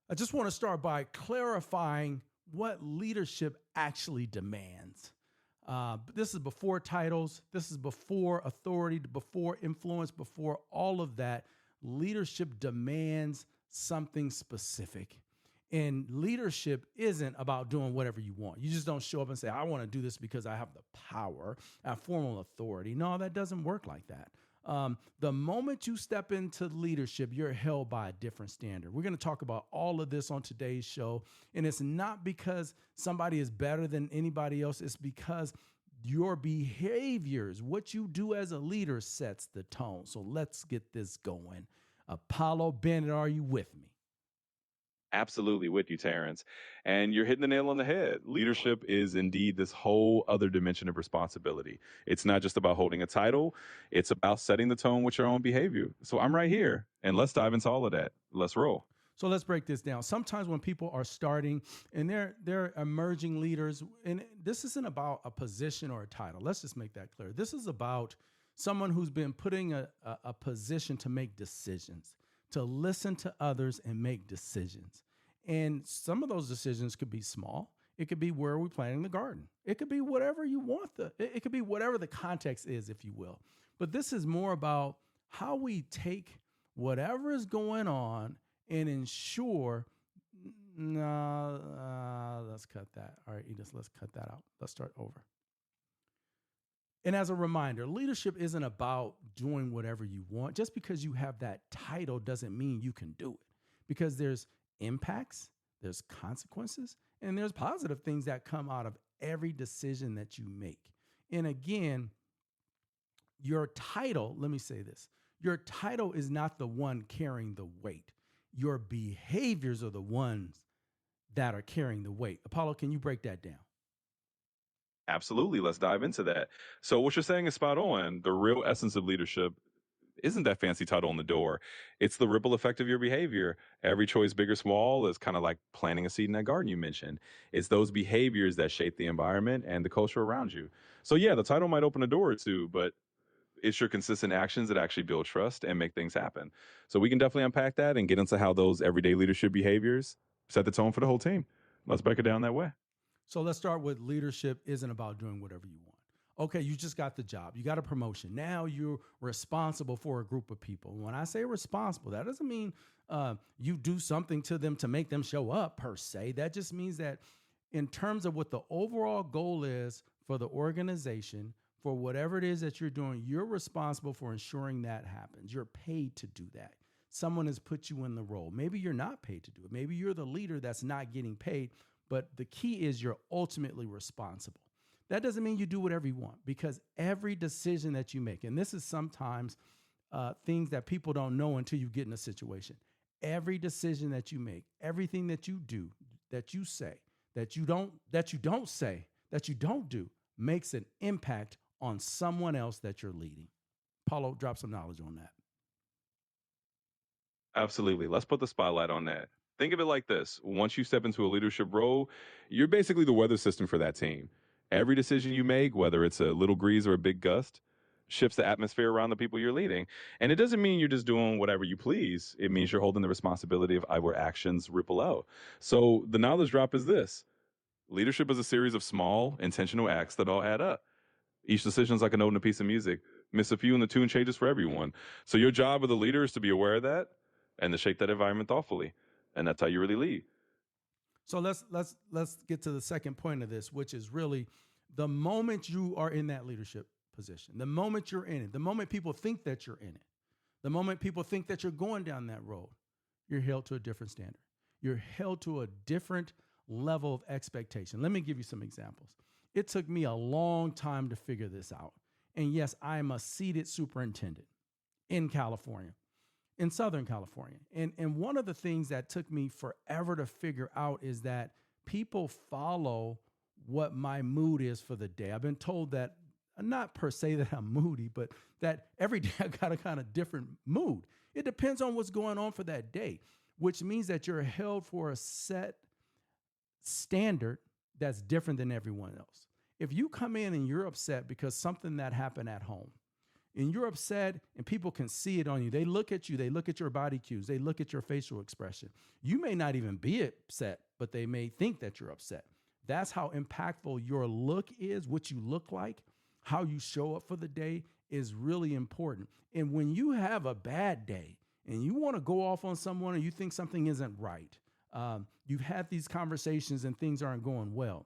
I just want to start by clarifying what leadership actually demands. This is before titles. This is before authority, before influence, before all of that. Leadership demands something specific. And leadership isn't about doing whatever you want. You just don't show up and say, I want to do this because I have the power, I have formal authority. No, that doesn't work like that. The moment you step into leadership, you're held by a different standard. We're going to talk about all of this on today's show. And it's not because somebody is better than anybody else. It's because your behaviors, what you do as a leader, sets the tone. So let's get this going. Apollo, Bennett, are you with me? Absolutely with you, Terrence. And you're hitting the nail on the head. Leadership is indeed this whole other dimension of responsibility. It's not just about holding a title, it's about setting the tone with your own behavior. So I'm right here, and let's dive into all of that. Let's roll. So let's break this down. Sometimes when people are starting and they're emerging leaders, and this isn't about a position or a title. Let's just make that clear. This is about someone who's been putting a position to make decisions, to listen to others and make decisions. And some of those decisions could be small. It could be where are we planting the garden? It could be whatever you want. It could be whatever the context is, if you will. But this is more about how we take whatever is going on and ensure, let's cut that. All right, Edith, let's cut that out. Let's start over. And as a reminder, leadership isn't about doing whatever you want. Just because you have that title doesn't mean you can do it, because there's impacts, there's consequences, and there's positive things that come out of every decision that you make. And again, your title, let me say this, your title is not the one carrying the weight. Your behaviors are the ones that are carrying the weight. Apollo, can you break that down? Absolutely. Let's dive into that. So, what you're saying is spot on. The real essence of leadership isn't that fancy title on the door. It's the ripple effect of your behavior. Every choice, big or small, is kind of like planting a seed in that garden you mentioned. It's those behaviors that shape the environment and the culture around you. So, yeah, the title might open a door or two, but it's your consistent actions that actually build trust and make things happen. So, we can definitely unpack that and get into how those everyday leadership behaviors set the tone for the whole team. Let's break it down that way. So let's start with leadership isn't about doing whatever you want. Okay, you just got the job. You got a promotion. Now you're responsible for a group of people. When I say responsible, that doesn't mean you do something to them to make them show up per se. That just means that in terms of what the overall goal is for the organization, for whatever it is that you're doing, you're responsible for ensuring that happens. You're paid to do that. Someone has put you in the role. Maybe you're not paid to do it. Maybe you're the leader that's not getting paid, but the key is you're ultimately responsible. That doesn't mean you do whatever you want, because every decision that you make, and this is sometimes things that people don't know until you get in a situation. Every decision that you make, everything that you do, that you say, that you don't say, that you don't do, makes an impact on someone else that you're leading. Paulo, drop some knowledge on that. Absolutely. Let's put the spotlight on that. Think of it like this. Once you step into a leadership role, you're basically the weather system for that team. Every decision you make, whether it's a little breeze or a big gust, shifts the atmosphere around the people you're leading. And it doesn't mean you're just doing whatever you please. It means you're holding the responsibility of our actions ripple out. So the knowledge drop is this. Leadership is a series of small, intentional acts that all add up. Each decision is like a note in a piece of music. Miss a few and the tune changes for everyone. So your job as a leader is to be aware of that and to shape that environment thoughtfully. And that's how you really lead. So let's get to the second point of this, which is really the moment you are in that leadership position, the moment you're in it, the moment people think that you're in it, the moment people think that you're going down that road, you're held to a different standard. You're held to a different level of expectation. Let me give you some examples. It took me a long time to figure this out. And yes, I am a seated superintendent in California, in Southern California. And one of the things that took me forever to figure out is that people follow what my mood is for the day. I've been told that, not per se that I'm moody, but that every day I got a kind of different mood. It depends on what's going on for that day, which means that you're held for a set standard that's different than everyone else. If you come in and you're upset because something that happened at home, and you're upset and people can see it on you. They look at you, they look at your body cues, they look at your facial expression. You may not even be upset, but they may think that you're upset. That's how impactful your look is, what you look like, how you show up for the day is really important. And when you have a bad day and you want to go off on someone or you think something isn't right, you've had these conversations and things aren't going well.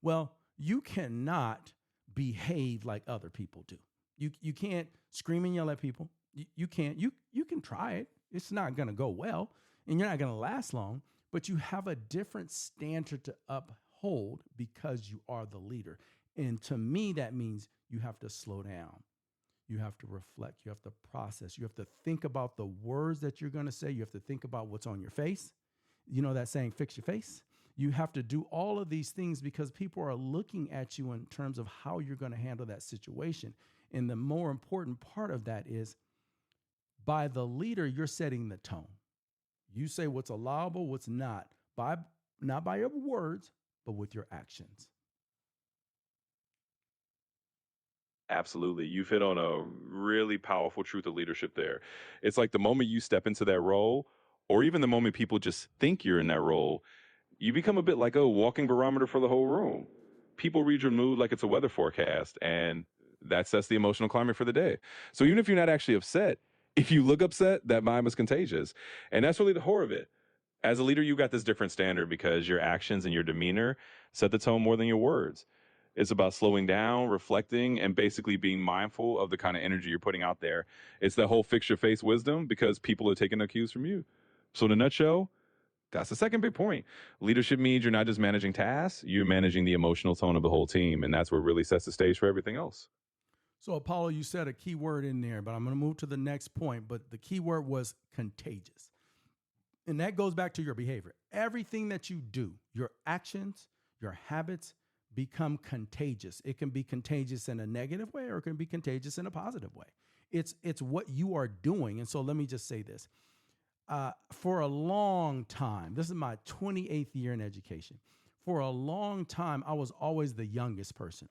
Well, you cannot behave like other people do. You can't scream and yell at people. You can't. You can try it. It's not going to go well, and you're not going to last long. But you have a different standard to uphold because you are the leader. And to me, that means you have to slow down. You have to reflect. You have to process. You have to think about the words that you're going to say. You have to think about what's on your face. You know that saying, fix your face? You have to do all of these things because people are looking at you in terms of how you're going to handle that situation. And the more important part of that is by the leader, you're setting the tone. You say what's allowable, what's not by your words, but with your actions. Absolutely. You've hit on a really powerful truth of leadership there. It's like the moment you step into that role, or even the moment people just think you're in that role, you become a bit like a walking barometer for the whole room. People read your mood like it's a weather forecast, and that sets the emotional climate for the day. So even if you're not actually upset, if you look upset, that vibe is contagious. And that's really the horror of it. As a leader, you got this different standard because your actions and your demeanor set the tone more than your words. It's about slowing down, reflecting, and basically being mindful of the kind of energy you're putting out there. It's the whole fix your face wisdom because people are taking their cues from you. So in a nutshell, that's the second big point. Leadership means you're not just managing tasks, you're managing the emotional tone of the whole team. And that's what really sets the stage for everything else. So Apollo, you said a key word in there, but I'm going to move to the next point. But the key word was contagious. And that goes back to your behavior. Everything that you do, your actions, your habits, become contagious. It can be contagious in a negative way or it can be contagious in a positive way. It's what you are doing. And so let me just say this. For a long time, this is my 28th year in education. For a long time, I was always the youngest person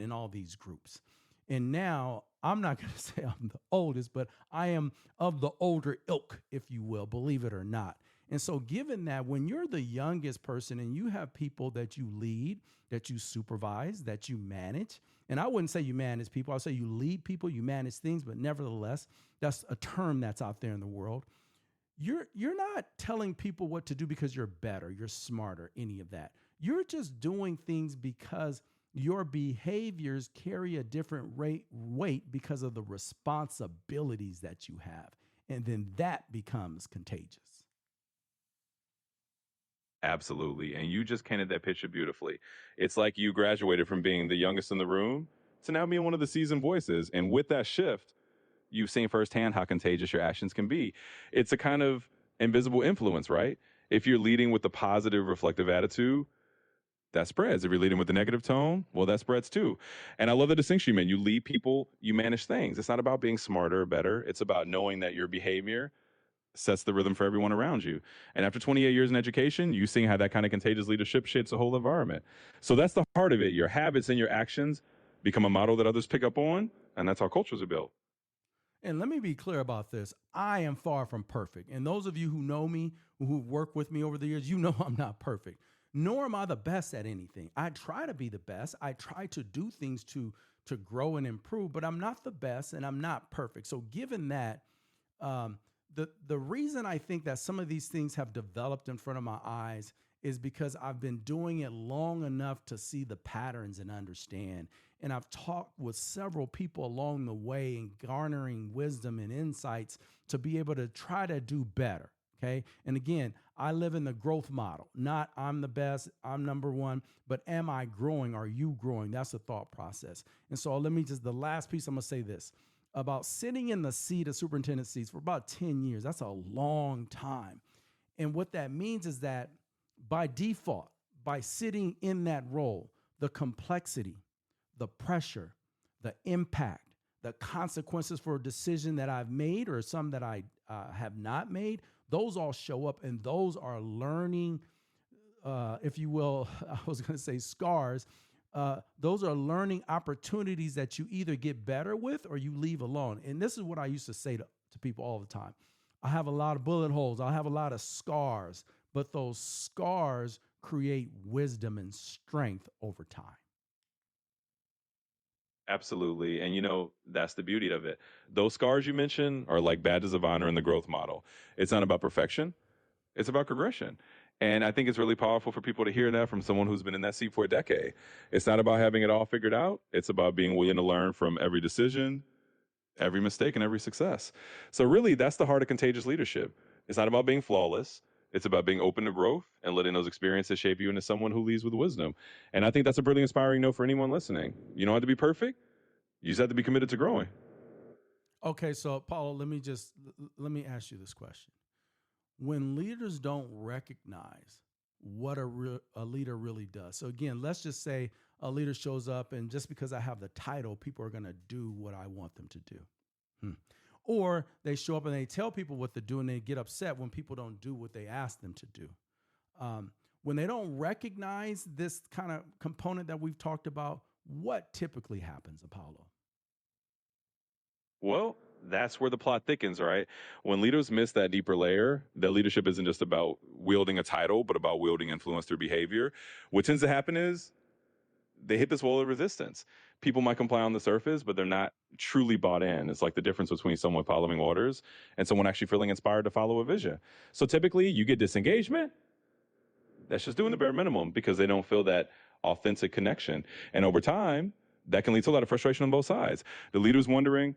in all these groups. And now I'm not going to say I'm the oldest, but I am of the older ilk, if you will, believe it or not. And so given that when you're the youngest person and you have people that you lead, that you supervise, that you manage, and I wouldn't say you manage people, I'll say you lead people, you manage things, but nevertheless, that's a term that's out there in the world. You're not telling people what to do because you're better, you're smarter, any of that. You're just doing things because your behaviors carry a different weight because of the responsibilities that you have. And then that becomes contagious. Absolutely. And you just painted that picture beautifully. It's like you graduated from being the youngest in the room to now being one of the seasoned voices. And with that shift, you've seen firsthand how contagious your actions can be. It's a kind of invisible influence, right? If you're leading with the positive, reflective attitude, that spreads. If you're leading with the negative tone, well, that spreads too. And I love the distinction you made. You lead people, you manage things. It's not about being smarter or better. It's about knowing that your behavior sets the rhythm for everyone around you. And after 28 years in education, you've seen how that kind of contagious leadership shapes the whole environment. So that's the heart of it. Your habits and your actions become a model that others pick up on, and that's how cultures are built. And let me be clear about this. I am far from perfect. And those of you who know me, who've worked with me over the years, you know I'm not perfect, nor am I the best at anything. I try to be the best. I try to do things to grow and improve, but I'm not the best and I'm not perfect. So given that, the reason I think that some of these things have developed in front of my eyes is because I've been doing it long enough to see the patterns and understand. And I've talked with several people along the way and garnering wisdom and insights to be able to try to do better. Okay. And again, I live in the growth model, not I'm the best, I'm number one, but am I growing? Are you growing? That's the thought process. And so the last piece, I'm going to say this about sitting in the seat of superintendent seats for about 10 years. That's a long time. And what that means is that by default, by sitting in that role, the complexity, the pressure, the impact, the consequences for a decision that I've made or some that I have not made, those all show up, and those are learning, if you will, I was going to say scars, Those are learning opportunities that you either get better with or you leave alone. And this is what I used to say to people all the time. I have a lot of bullet holes. I have a lot of scars, but those scars create wisdom and strength over time. Absolutely. And that's the beauty of it. Those scars you mentioned are like badges of honor in the growth model. It's not about perfection, it's about progression. And I think it's really powerful for people to hear that from someone who's been in that seat for a decade. It's not about having it all figured out, it's about being willing to learn from every decision, every mistake, and every success. So, really, that's the heart of contagious leadership. It's not about being flawless. It's about being open to growth and letting those experiences shape you into someone who leads with wisdom. And I think that's a really inspiring note for anyone listening. You don't have to be perfect. You just have to be committed to growing. Okay, so Paulo, let me ask you this question. When leaders don't recognize what a leader really does. So again, let's just say a leader shows up and just because I have the title, people are going to do what I want them to do. Or they show up and they tell people what to do and they get upset when people don't do what they ask them to do. When they don't recognize this kind of component that we've talked about, what typically happens, Apollo? Well, that's where the plot thickens, right? When leaders miss that deeper layer, that leadership isn't just about wielding a title, but about wielding influence through behavior. What tends to happen is they hit this wall of resistance. People might comply on the surface, but they're not truly bought in. It's like the difference between someone following orders and someone actually feeling inspired to follow a vision. So typically you get disengagement. That's just doing the bare minimum because they don't feel that authentic connection. And over time, that can lead to a lot of frustration on both sides. The leader's wondering,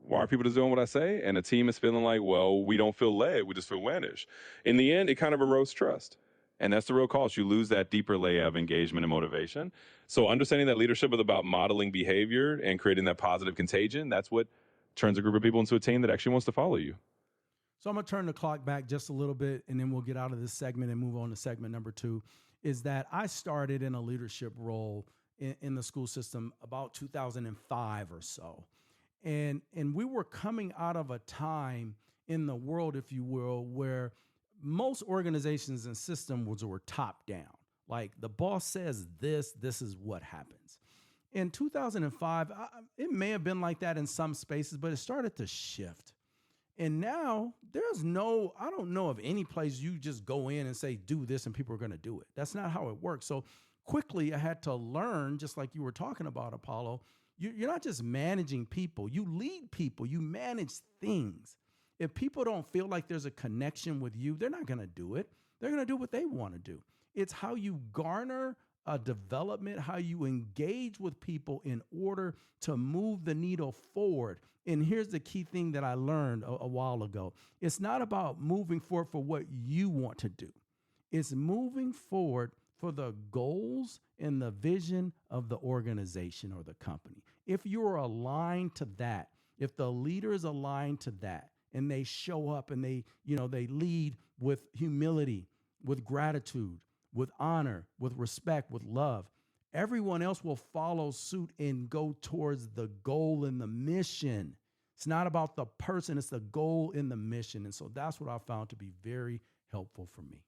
why are people just doing what I say? And the team is feeling like, well, we don't feel led, we just feel managed. In the end, it kind of erodes trust. And that's the real cost. You lose that deeper layer of engagement and motivation. So understanding that leadership is about modeling behavior and creating that positive contagion, that's what turns a group of people into a team that actually wants to follow you. So I'm going to turn the clock back just a little bit, and then we'll get out of this segment and move on to segment number 2, is that I started in a leadership role in the school system about 2005 or so. And we were coming out of a time in the world, if you will, where most organizations and systems were top down. Like the boss says this is what happens. In 2005, it may have been like that in some spaces, but it started to shift. And now I don't know of any place you just go in and say, do this and people are going to do it. That's not how it works. So quickly I had to learn, just like you were talking about, Apollo, you're not just managing people, you lead people, you manage things. If people don't feel like there's a connection with you, they're not going to do it. They're going to do what they want to do. It's how you garner a development, how you engage with people in order to move the needle forward. And here's the key thing that I learned a while ago. It's not about moving forward for what you want to do. It's moving forward for the goals and the vision of the organization or the company. If you're aligned to that, if the leader is aligned to that, and they show up and they lead with humility, with gratitude, with honor, with respect, with love, everyone else will follow suit and go towards the goal and the mission. It's not about the person, it's the goal and the mission. And so that's what I found to be very helpful for me.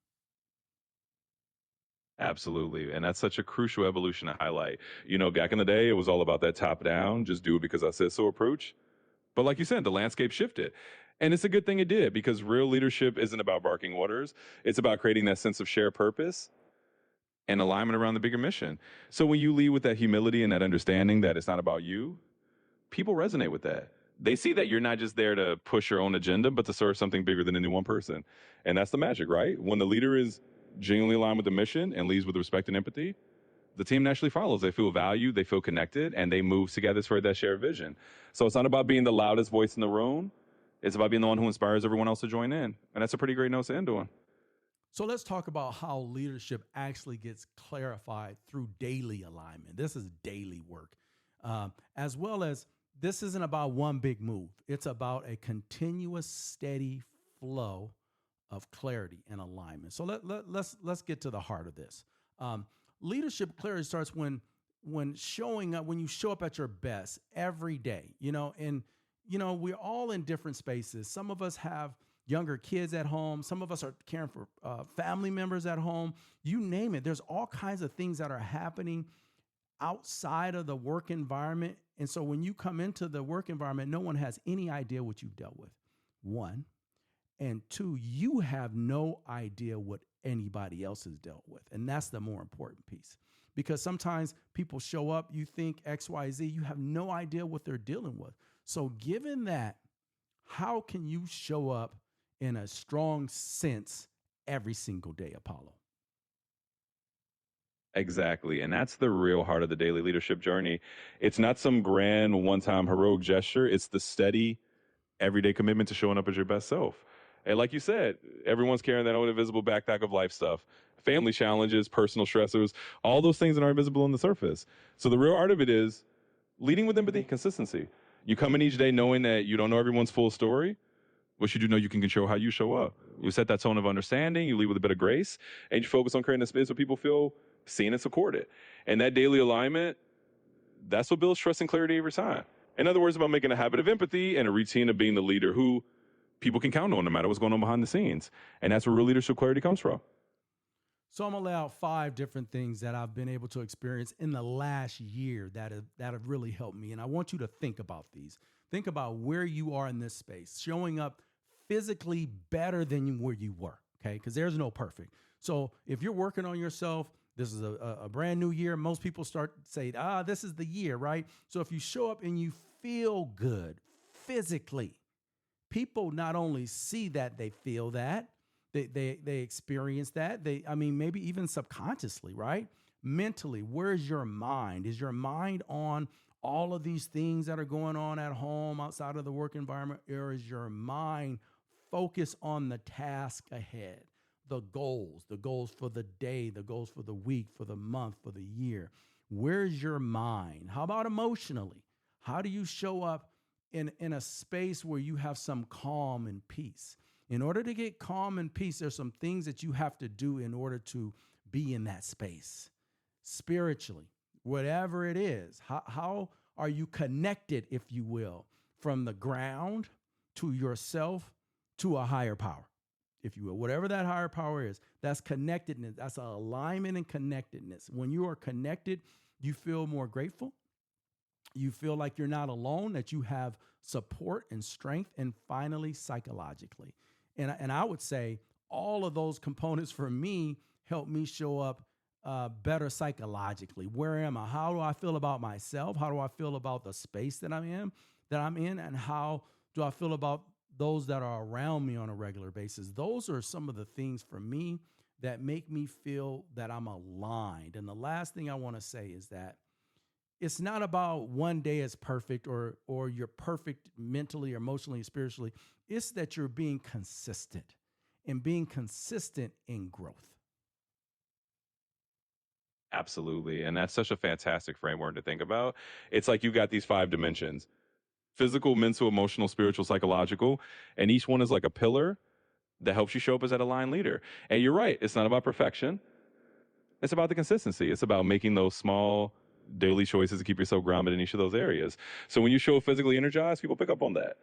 Absolutely. And that's such a crucial evolution to highlight. Back in the day, it was all about that top down, just do it because I said so approach. But like you said, the landscape shifted. And it's a good thing it did because real leadership isn't about barking orders. It's about creating that sense of shared purpose and alignment around the bigger mission. So when you lead with that humility and that understanding that it's not about you, people resonate with that. They see that you're not just there to push your own agenda, but to serve something bigger than any one person. And that's the magic, right? When the leader is genuinely aligned with the mission and leads with respect and empathy, the team naturally follows. They feel valued, they feel connected, and they move together toward that shared vision. So it's not about being the loudest voice in the room. It's about being the one who inspires everyone else to join in. And that's a pretty great note to end on. So let's talk about how leadership actually gets clarified through daily alignment. This is daily work, as well as this isn't about one big move. It's about a continuous, steady flow of clarity and alignment. So let's get to the heart of this. Leadership clarity starts when showing up, when you show up at your best every day, and we're all in different spaces. Some of us have younger kids at home. Some of us are caring for family members at home. You name it. There's all kinds of things that are happening. outside of the work environment. And so when you come into the work environment, no one has any idea what you've dealt with. One. And two, you have no idea what anybody else has dealt with. And that's the more important piece. Because sometimes people show up, you think XYZ, you have no idea what they're dealing with. So given that, how can you show up in a strong sense every single day, Apollo? Exactly. And that's the real heart of the daily leadership journey. It's not some grand one-time heroic gesture. It's the steady, everyday commitment to showing up as your best self. And like you said, everyone's carrying that own invisible backpack of life stuff, family challenges, personal stressors, all those things that aren't visible on the surface. So the real art of it is leading with empathy and consistency. You come in each day knowing that you don't know everyone's full story, but you do know you can control how you show up. You set that tone of understanding, you lead with a bit of grace, and you focus on creating a space where people feel seen and supported. And that daily alignment, that's what builds trust and clarity every time. In other words, about making a habit of empathy and a routine of being the leader who people can count on no matter what's going on behind the scenes. And that's where real leadership clarity comes from. So I'm going to lay out 5 different things that I've been able to experience in the last year that have really helped me. And I want you to think about these. Think about where you are in this space, showing up physically better than where you were, okay? Because there's no perfect. So if you're working on yourself, this is a brand new year. Most people start saying, this is the year, right? So if you show up and you feel good physically, people not only see that, they feel that, they experience that. Maybe even subconsciously, right? Mentally, where's your mind? Is your mind on all of these things that are going on at home, outside of the work environment, or is your mind focused on the task ahead? The goals for the day, the goals for the week, for the month, for the year. Where's your mind? How about emotionally? How do you show up in a space where you have some calm and peace? In order to get calm and peace, there's some things that you have to do in order to be in that space. Spiritually, whatever it is, how are you connected, if you will, from the ground to yourself to a higher power, if you will? Whatever that higher power is, that's connectedness. That's an alignment and connectedness. When you are connected, you feel more grateful. You feel like you're not alone, that you have support and strength, and finally, psychologically. And I would say all of those components for me help me show up better psychologically. Where am I? How do I feel about myself? How do I feel about the space that I'm in? And how do I feel about those that are around me on a regular basis? Those are some of the things for me that make me feel that I'm aligned. And the last thing I want to say is that it's not about one day is perfect or you're perfect mentally, emotionally, spiritually. It's that you're being consistent and being consistent in growth. Absolutely. And that's such a fantastic framework to think about. It's like you got these 5 dimensions: physical, mental, emotional, spiritual, psychological. And each one is like a pillar that helps you show up as that aligned leader. And you're right. It's not about perfection. It's about the consistency. It's about making those small daily choices to keep yourself grounded in each of those areas. So when you show up physically energized, people pick up on that.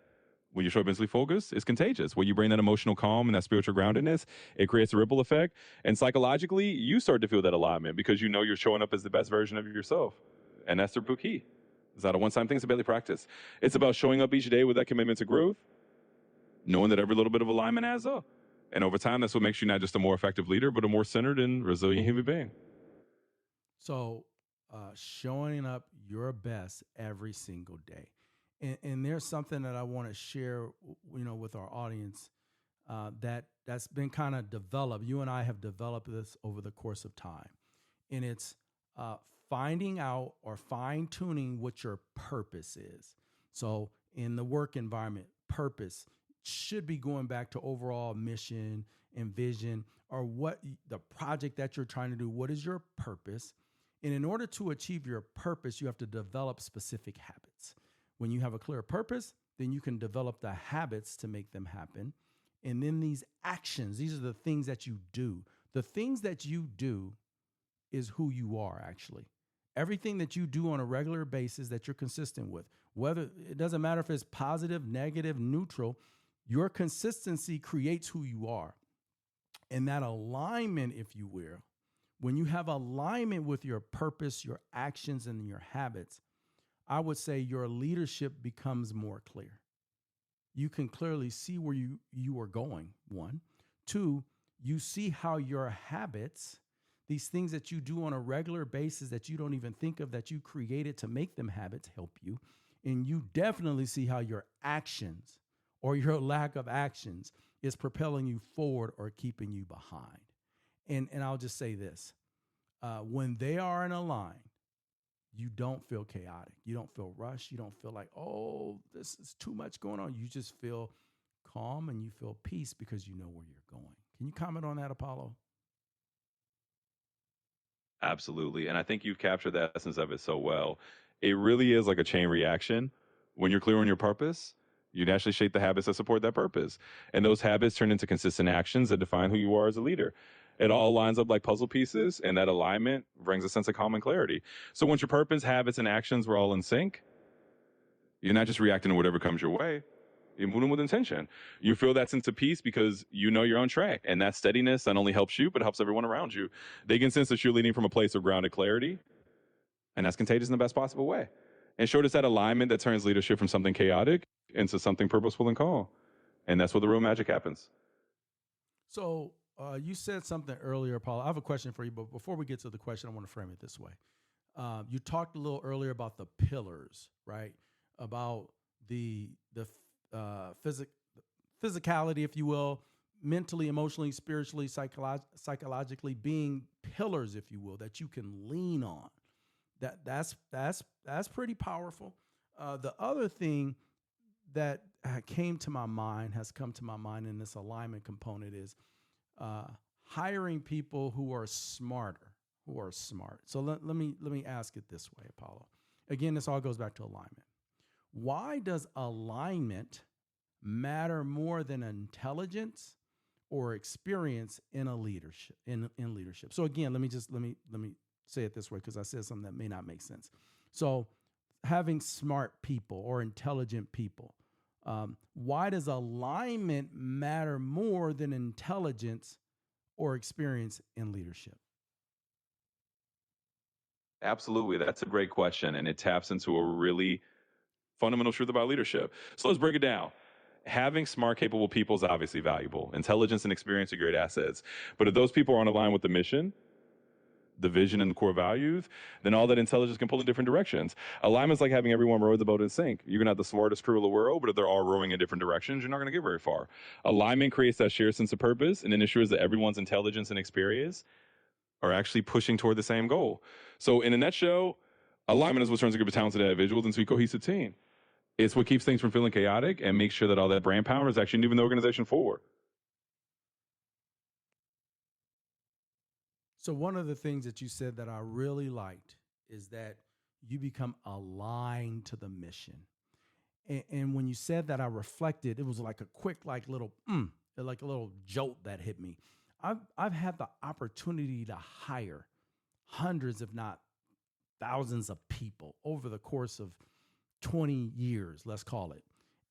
When you show up mentally focused, it's contagious. When you bring that emotional calm and that spiritual groundedness, it creates a ripple effect. And psychologically, you start to feel that alignment because you know you're showing up as the best version of yourself. And that's the key. It's not a one-time thing, it's a daily practice. It's about showing up each day with that commitment to growth, knowing that every little bit of alignment adds up. And over time, that's what makes you not just a more effective leader, but a more centered and resilient human being. So showing up your best every single day. And there's something that I want to share, with our audience that's been kind of developed. You and I have developed this over the course of time. And it's finding out or fine-tuning what your purpose is. So in the work environment, purpose should be going back to overall mission and vision, or what the project that you're trying to do. What is your purpose? And in order to achieve your purpose, you have to develop specific habits. When you have a clear purpose, then you can develop the habits to make them happen. And then these actions, these are the things that you do. The things that you do is who you are, actually. Everything that you do on a regular basis that you're consistent with, whether it doesn't matter if it's positive, negative, neutral, your consistency creates who you are. And that alignment, if you will, When you have alignment with your purpose, your actions, and your habits, I would say your leadership becomes more clear. You can clearly see where you are going, one. Two, you see how your habits, these things that you do on a regular basis that you don't even think of, that you created to make them habits, help you. And you definitely see how your actions or your lack of actions is propelling you forward or keeping you behind. And I'll just say this. When they are in a line, you don't feel chaotic. You don't feel rushed. You don't feel like, oh, this is too much going on. You just feel calm and you feel peace because you know where you're going. Can you comment on that, Apollo? Absolutely. And I think you've captured the essence of it so well. It really is like a chain reaction. When you're clear on your purpose, you naturally shape the habits that support that purpose. And those habits turn into consistent actions that define who you are as a leader. It all lines up like puzzle pieces, and that alignment brings a sense of calm and clarity. So once your purpose, habits, and actions were all in sync, you're not just reacting to whatever comes your way. You're moving with intention. You feel that sense of peace because you know you're on track. And that steadiness not only helps you, but helps everyone around you. They can sense that you're leading from a place of grounded clarity, and that's contagious in the best possible way. And short, it's that alignment that turns leadership from something chaotic into something purposeful and calm. And that's where the real magic happens. So you said something earlier, Paul. I have a question for you, but before we get to the question, I want to frame it this way. You talked a little earlier about the pillars, right? About the physicality, if you will, mentally, emotionally, spiritually, psychologically, being pillars, if you will, that you can lean on. That's pretty powerful. The other thing that has come to my mind in this alignment component is hiring people who are smart. So let me ask it this way, Apollo. Again, this all goes back to alignment. Why does alignment matter more than intelligence or experience in a leadership in leadership? So again, let me say it this way, because I said something that may not make sense. So having smart people or intelligent people, why does alignment matter more than intelligence or experience in leadership? Absolutely. That's a great question. And it taps into a really fundamental truth about leadership. So let's break it down. Having smart, capable people is obviously valuable. Intelligence and experience are great assets. But if those people aren't aligned with the mission, the vision, and the core values, then all that intelligence can pull in different directions. Alignment's like having everyone row the boat in sync. You can have the smartest crew in the world, but if they're all rowing in different directions, you're not going to get very far. Alignment creates that shared sense of purpose and it ensures that everyone's intelligence and experience are actually pushing toward the same goal. So in a nutshell, alignment is what turns a group of talented individuals into a cohesive team. It's what keeps things from feeling chaotic and makes sure that all that brand power is actually moving the organization forward. So one of the things that you said that I really liked is that you become aligned to the mission. And when you said that, I reflected. It was like a quick, like a little jolt that hit me. I've had the opportunity to hire hundreds, if not thousands, of people over the course of 20 years, let's call it.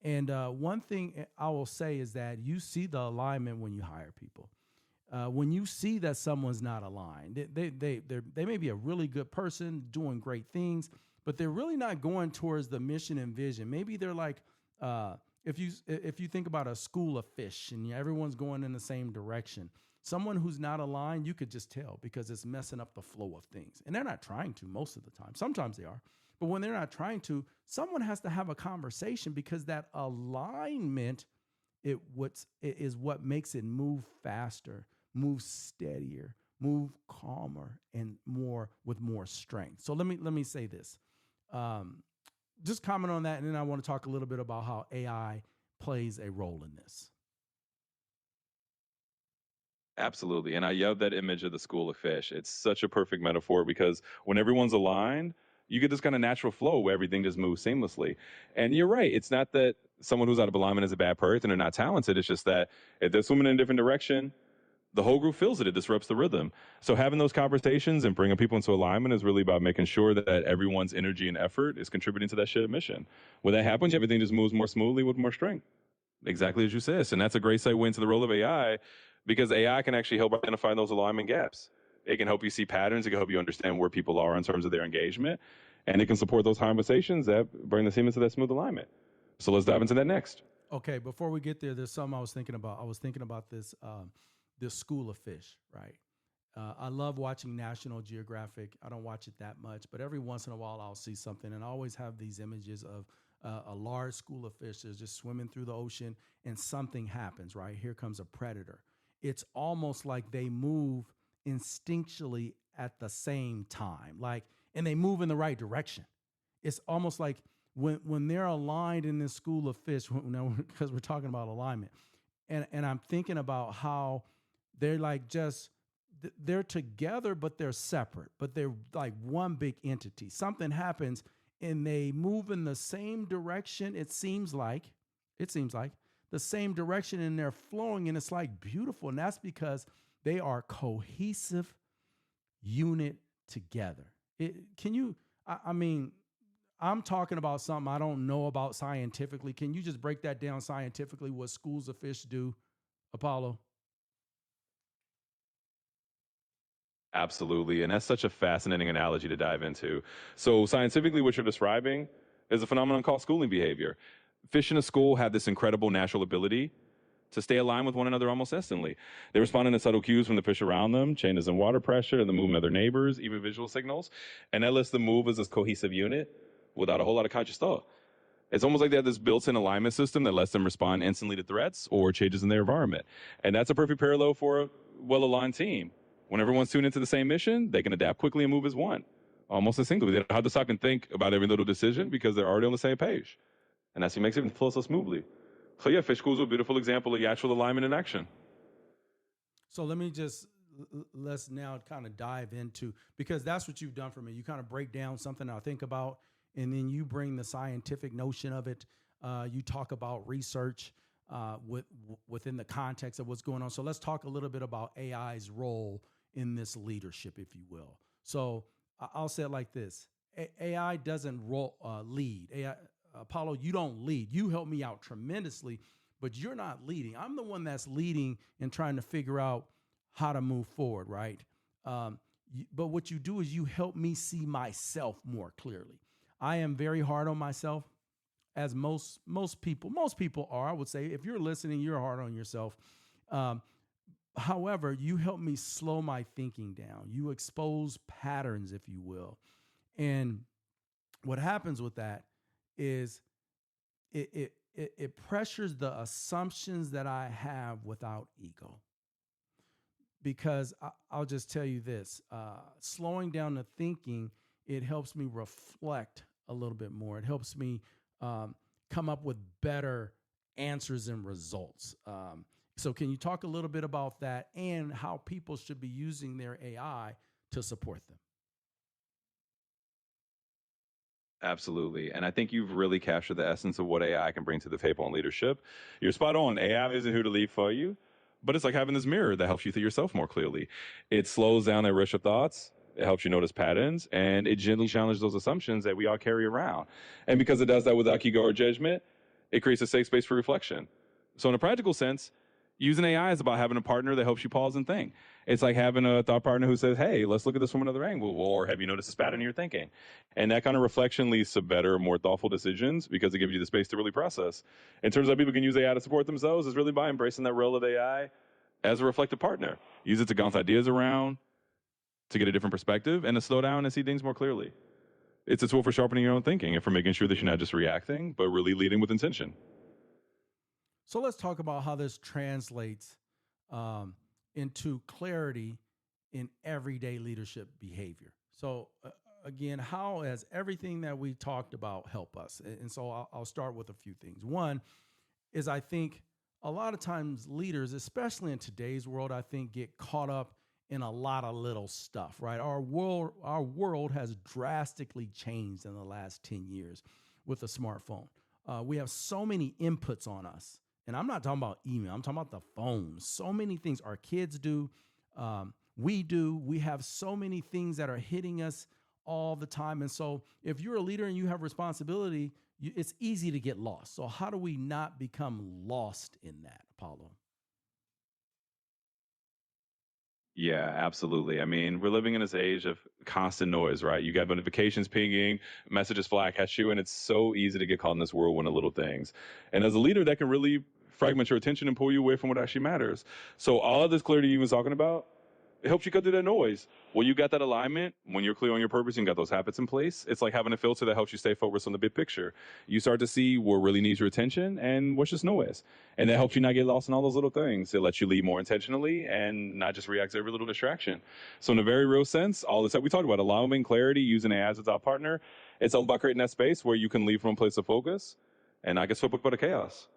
And one thing I will say is that you see the alignment when you hire people. When you see that someone's not aligned, they may be a really good person doing great things, but they're really not going towards the mission and vision. Maybe they're like, if you think about a school of fish and everyone's going in the same direction, someone who's not aligned, you could just tell because it's messing up the flow of things. And they're not trying to most of the time. Sometimes they are. But when they're not trying to, someone has to have a conversation because that alignment is what makes it move faster, move steadier, move calmer, and with more strength. So let me say this. Just comment on that, and then I want to talk a little bit about how AI plays a role in this. Absolutely. And I love that image of the school of fish. It's such a perfect metaphor because when everyone's aligned, you get this kind of natural flow where everything just moves seamlessly. And you're right. It's not that someone who's out of alignment is a bad person or not talented. It's just that if they're swimming in a different direction, the whole group feels it. It disrupts the rhythm. So having those conversations and bringing people into alignment is really about making sure that everyone's energy and effort is contributing to that shared mission. When that happens, everything just moves more smoothly with more strength. Exactly as you said. And that's a great segue into the role of AI because AI can actually help identify those alignment gaps. It can help you see patterns. It can help you understand where people are in terms of their engagement. And it can support those conversations that bring the team into that smooth alignment. So let's dive into that next. Okay, before we get there, there's something I was thinking about. I was thinking about this school of fish, right? I love watching National Geographic. I don't watch it that much, but every once in a while I'll see something, and I always have these images of a large school of fish that's just swimming through the ocean, and something happens, right? Here comes a predator. It's almost like they move instinctually at the same time, and they move in the right direction. It's almost like when they're aligned in this school of fish, because we're talking about alignment, and I'm thinking about how they're like just they're together, but they're separate, but they're like one big entity. Something happens and they move in the same direction. It seems like the same direction, and they're flowing, and it's like beautiful. And that's because they are cohesive unit together. I mean, I'm talking about something I don't know about scientifically. Can you just break that down scientifically, what schools of fish do, Apollo? Absolutely. And that's such a fascinating analogy to dive into. So, scientifically, what you're describing is a phenomenon called schooling behavior. Fish in a school have this incredible natural ability to stay aligned with one another almost instantly. They respond to subtle cues from the fish around them, changes in water pressure, and the movement of their neighbors, even visual signals. And that lets them move as a cohesive unit without a whole lot of conscious thought. It's almost like they have this built-in alignment system that lets them respond instantly to threats or changes in their environment. And that's a perfect parallel for a well-aligned team. When everyone's tuned into the same mission, they can adapt quickly and move as one, almost instinctively. They don't have to stop and think about every little decision because they're already on the same page. And that's what makes it flow so smoothly. So yeah, fish schools are a beautiful example of actual alignment in action. So let's now kind of dive into, because that's what you've done for me. You kind of break down something I think about, and then you bring the scientific notion of it. You talk about research within the context of what's going on. So let's talk a little bit about AI's role in this leadership, if you will. So I'll say it like this: AI doesn't lead. AI, Apollo, you don't lead. You help me out tremendously, but you're not leading. I'm the one that's leading and trying to figure out how to move forward, right? But what you do is you help me see myself more clearly. I am very hard on myself, as most people are. I would say if you're listening, you're hard on yourself. However, you help me slow my thinking down. You expose patterns, if you will. And what happens with that is it pressures the assumptions that I have without ego. Because I'll just tell you this, slowing down the thinking, it helps me reflect a little bit more. It helps me come up with better answers and results. So can you talk a little bit about that and how people should be using their AI to support them? Absolutely. And I think you've really captured the essence of what AI can bring to the table in leadership. You're spot on. AI isn't here to lead for you, but it's like having this mirror that helps you see yourself more clearly. It slows down that rush of thoughts. It helps you notice patterns, and it gently challenges those assumptions that we all carry around. And because it does that without ego or judgment, it creates a safe space for reflection. So in a practical sense, using AI is about having a partner that helps you pause and think. It's like having a thought partner who says, hey, let's look at this from another angle, or have you noticed this pattern in your thinking? And that kind of reflection leads to better, more thoughtful decisions because it gives you the space to really process. In terms of how people can use AI to support themselves, is really by embracing that role of AI as a reflective partner. Use it to bounce ideas around, to get a different perspective, and to slow down and see things more clearly. It's a tool for sharpening your own thinking and for making sure that you're not just reacting, but really leading with intention. So let's talk about how this translates into clarity in everyday leadership behavior. So again, how has everything that we talked about help us? And so I'll start with a few things. One is, I think a lot of times leaders, especially in today's world, I think get caught up in a lot of little stuff, right? Our world has drastically changed in the last 10 years with the smartphone. We have so many inputs on us. And I'm not talking about email. I'm talking about the phone. So many things our kids do. We do. We have so many things that are hitting us all the time. And so if you're a leader and you have responsibility, it's easy to get lost. So how do we not become lost in that, Apollo? Yeah, absolutely. I mean, we're living in this age of constant noise, right? You got notifications pinging, messages fly at you, and it's so easy to get caught in this whirlwind of little things. And as a leader, that can really fragment your attention and pull you away from what actually matters. So all of this clarity you was talking about, it helps you cut through that noise. When you got that alignment, when you're clear on your purpose and you got those habits in place, it's like having a filter that helps you stay focused on the big picture. You start to see what really needs your attention and what's just noise. And that helps you not get lost in all those little things. It lets you lead more intentionally and not just react to every little distraction. So in a very real sense, all this that we talked about, allowing clarity, using AI as a top partner, it's all about creating that space where you can leave from a place of focus and not get swept up by the chaos.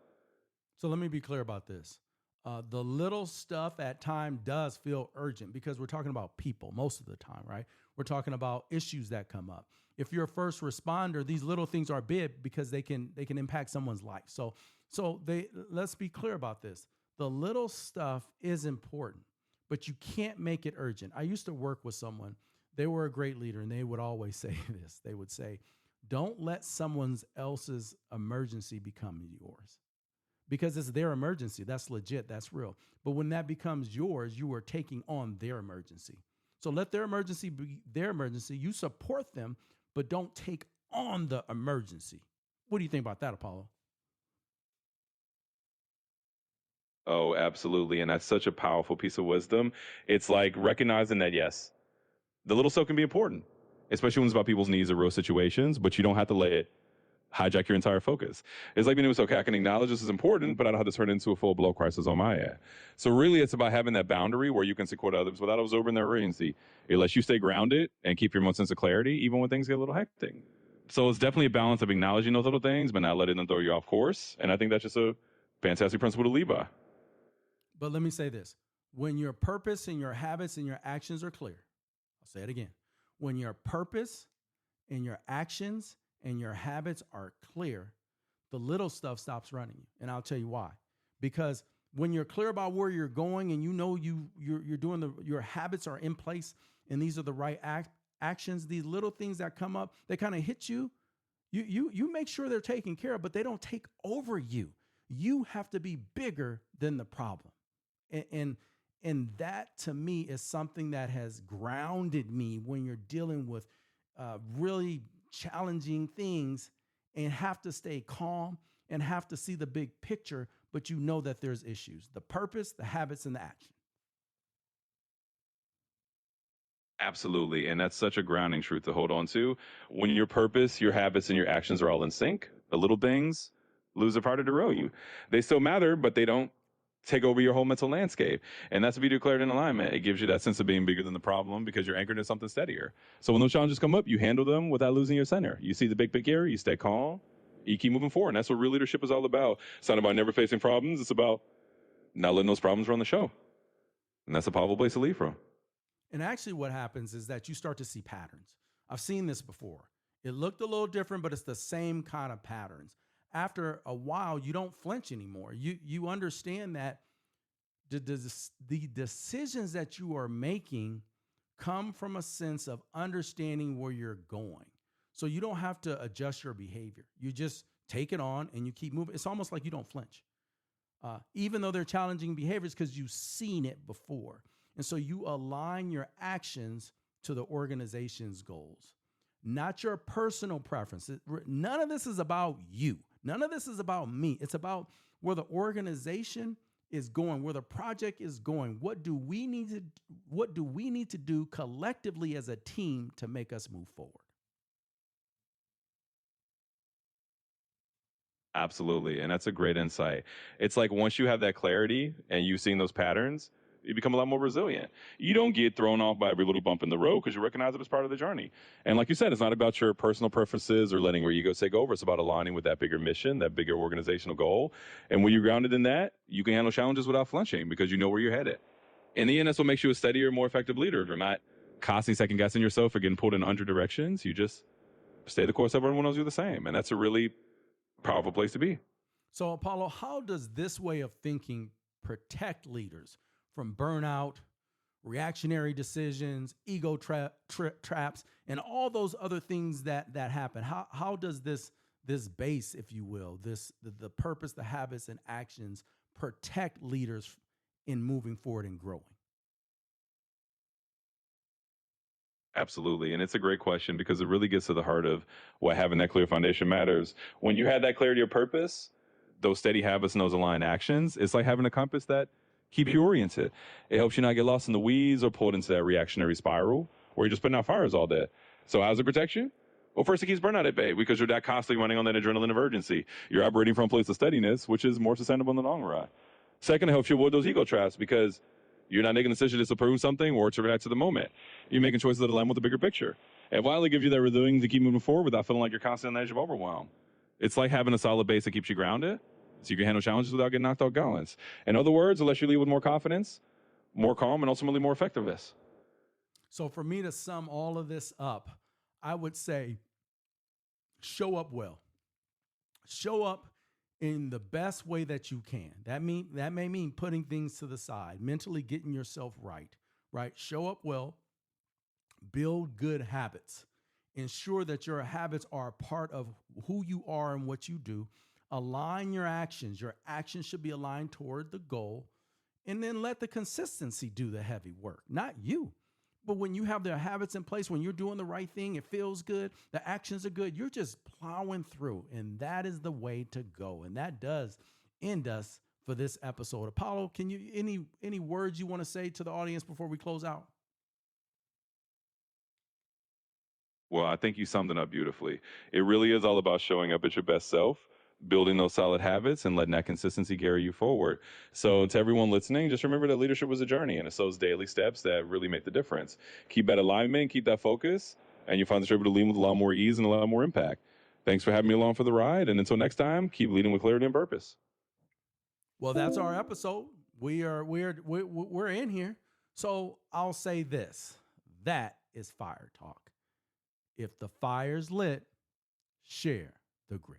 So let me be clear about this. The little stuff at time does feel urgent because we're talking about people most of the time, right? We're talking about issues that come up. If you're a first responder, these little things are big because they can impact someone's life. So they let's be clear about this. The little stuff is important, but you can't make it urgent. I used to work with someone. They were a great leader, and they would always say this. They would say, "Don't let someone else's emergency become yours." Because it's their emergency. That's legit. That's real. But when that becomes yours, you are taking on their emergency. So let their emergency be their emergency. You support them, but don't take on the emergency. What do you think about that, Apollo? Oh, absolutely. And that's such a powerful piece of wisdom. It's like recognizing that, yes, the little stuff can be important, especially when it's about people's needs or real situations, but you don't have to let it hijack your entire focus. It's like being able to say, okay, I can acknowledge this is important, but I don't have to turn it into a full blow crisis on my end. So really it's about having that boundary where you can support others without absorbing their urgency. It lets you stay grounded and keep your own sense of clarity, even when things get a little hectic. So it's definitely a balance of acknowledging those little things, but not letting them throw you off course. And I think that's just a fantastic principle to lead by. But let me say this. When your purpose and your habits and your actions are clear, I'll say it again. When your purpose and your actions and your habits are clear, the little stuff stops running you. And I'll tell you why. Because when you're clear about where you're going and you know you're doing your habits are in place and these are the right actions, these little things that come up, they kind of hit you. You make sure they're taken care of, but they don't take over you. You have to be bigger than the problem. And that to me is something that has grounded me when you're dealing with really challenging things and have to stay calm and have to see the big picture, but you know that there's issues, the purpose, the habits, and the action. Absolutely. And that's such a grounding truth to hold on to. When your purpose, your habits, and your actions are all in sync, the little things lose their power to derail you. They still matter, but they don't take over your whole mental landscape. And that's if you declare it in alignment. It gives you that sense of being bigger than the problem because you're anchored in something steadier. So when those challenges come up, you handle them without losing your center. You see the big picture, you stay calm, you keep moving forward. And that's what real leadership is all about. It's not about never facing problems. It's about not letting those problems run the show. And that's a powerful place to lead from. And actually, what happens is that you start to see patterns. I've seen this before. It looked a little different, but it's the same kind of patterns. After a while, you don't flinch anymore. You understand that the decisions that you are making come from a sense of understanding where you're going. So you don't have to adjust your behavior. You just take it on and you keep moving. It's almost like you don't flinch, even though they're challenging behaviors because you've seen it before. And so you align your actions to the organization's goals, not your personal preferences. None of this is about you. None of this is about me. It's about where the organization is going, where the project is going. What do we need to do collectively as a team to make us move forward? Absolutely. And that's a great insight. It's like once you have that clarity and you've seen those patterns, you become a lot more resilient. You don't get thrown off by every little bump in the road because you recognize it as part of the journey. And like you said, it's not about your personal preferences or letting your ego take over. It's about aligning with that bigger mission, that bigger organizational goal. And when you're grounded in that, you can handle challenges without flinching because you know where you're headed. In the end, that's what makes you a steadier, more effective leader. You're not constantly second guessing yourself or getting pulled in 100 directions. You just stay the course. Everyone knows you're the same. And that's a really powerful place to be. So, Apollo, how does this way of thinking protect leaders from burnout, reactionary decisions, ego traps, and all those other things that happen? How does this base, if you will, the purpose, the habits, and actions protect leaders in moving forward and growing? Absolutely. And it's a great question because it really gets to the heart of why having that clear foundation matters. When you have that clarity of purpose, those steady habits and those aligned actions, it's like having a compass that keeps you oriented. It helps you not get lost in the weeds or pulled into that reactionary spiral where you're just putting out fires all day. So how does it protect you? Well, first, it keeps burnout at bay because you're that constantly running on that adrenaline of urgency. You're operating from a place of steadiness, which is more sustainable in the long run. Second, it helps you avoid those ego traps because you're not making decisions to prove something or to react to the moment. You're making choices that align with the bigger picture. And finally, gives you that resilience to keep moving forward without feeling like you're constantly on the edge of overwhelm. It's like having a solid base that keeps you grounded so you can handle challenges without getting knocked off balance. In other words, unless you lead with more confidence, more calm, and ultimately more effectiveness. So for me to sum all of this up, I would say show up well. Show up in the best way that you can. That may mean putting things to the side, mentally getting yourself right? Show up well, build good habits. Ensure that your habits are a part of who you are and what you do. Align your actions. Your actions should be aligned toward the goal. And then let the consistency do the heavy work, not you. But when you have the habits in place, when you're doing the right thing, it feels good, the actions are good, you're just plowing through. And that is the way to go. And that does end us for this episode. Apollo, can you any words you want to say to the audience before we close out? Well, I think you summed it up beautifully. It really is all about showing up as your best self, building those solid habits, and letting that consistency carry you forward. So, to everyone listening, just remember that leadership was a journey, and it's those daily steps that really make the difference. Keep that alignment, keep that focus, and you'll find that you're able to lead with a lot more ease and a lot more impact. Thanks for having me along for the ride, and until next time, keep leading with clarity and purpose. Well, that's our episode. We're in here. So I'll say this. That is Fire Talk. If the fire's lit, share the grit.